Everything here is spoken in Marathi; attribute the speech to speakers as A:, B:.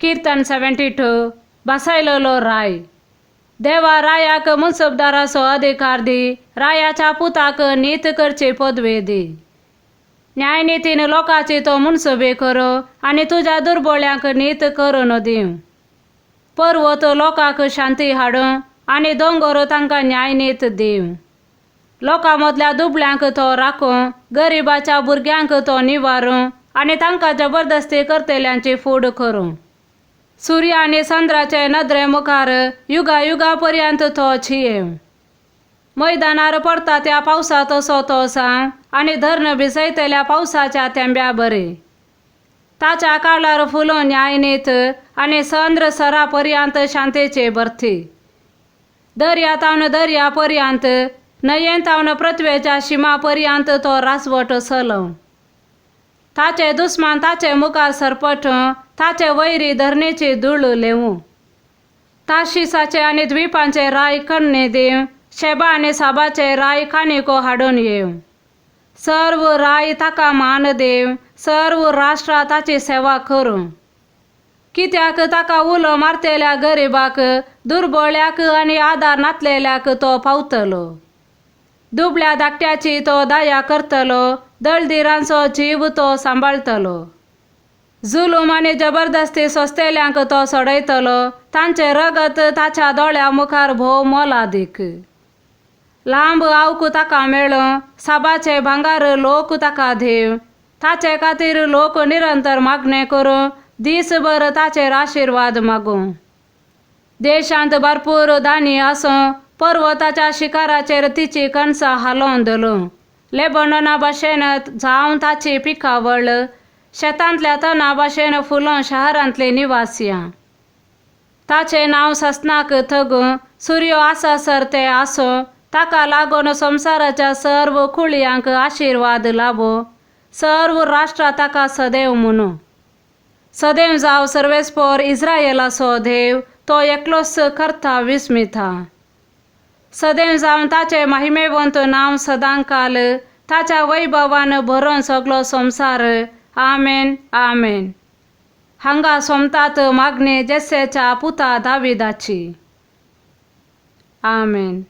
A: कीर्तन 72 बसायलेलो राय. देवा रायाक मुनसबदाराचो अधिकार दी, रायाच्या पुताक नीत करचे पदवे दी. न्यायनीतीन लोकाची तो मुनसबे करो आणि तुझ्या दुर्बळ्यांक नीत करून दिव. पर्वत लोकाक शांती हाडूं आणि दोंगर तांकां न्यायनीत दिव. लोकांमदल्या दुबळ्यांक तो राखूं, गरिबाच्या भुरग्यांक तो निवारूं आणि तांकां जबरदस्ती करतेल्यांची फूड करूं. सूर्य आणि चंद्राचे नदरे मुखार युगायुगापर्यंत तो छियेव. मैदानार पडता त्या पावसात असो तो सांग आणि धरण भिजयतल्या पावसाच्या थेंब्या बरे. ताच्या काळार फुलों न्यायनीत आणि चंद्र सरापर्यंत शांतेचे बर्थी. दर्यातावन दर्यापर्यंत, नयेंतावन पृथ्वेच्या शिमापर्यंत तो रासवट चलव. ताचे दुस्मान ताचे मुखार सरपटूं, ताचे वैरी धरणेची धूळ लेवूं. तार्शिसाचे आणि द्वीपांचे राय कण्णे देव, शेबा आणि साबाचे राय कानिको हाडून येव. सर्व राय ताका मान देव, सर्व राष्ट्रा ताची सेवा करूं. कित्याक ताका उलो मारतेल्या गरिबाक, दुर्बळ्याक आणि आदार नातलेल्याक तो पावतलो. दुबळ्या धाकट्याची तो दया करतलो, दळदिरांचो जीव तो सांबाळतलो. जुलूम आणि जबरदस्ती सोंसतेल्यांक तो सोडयतलो, तांचे रगत ताच्या दोळ्या मुखार भोव मोलादीक. लांब आवक ताका मेळों, साबाचे भांगार लोक ताका देव. ताचे खातीर लोक निरंतर मागणे करूं, दीसभर ताचेर आशीर्वाद मागूं. देशांत भरपूर धान्य आसूं, पर्वताच्या शिखराचेर तिची कणसां हालोवन दवरूं. लेबनोना भाशेन जावं ताची पिकावळ, शेतांतल्या तना भाशेन फुलों शहरांतली निवासियां. ताचे नांव सस्नाक थगूं, सूर्य आसासर ते आसूं, ताका लागून संवसाराच्या सर्व कुळयांक आशीर्वाद लाभो. सर्व राष्ट्रां ताका सदैव म्हणू. सदैव जाव सर्वेस्पर इस्रायेलाचो देव, तो एकलोच करता विस्मिता. सदैव जावन ताचे महिमेवंत नांव सदांकाल, ताच्या वैभवान भरोन सगलो संवसार. आमेन आमेन. हांगा सोमतात मागणी जेसेच्या पुता दाविदाची. आमेन.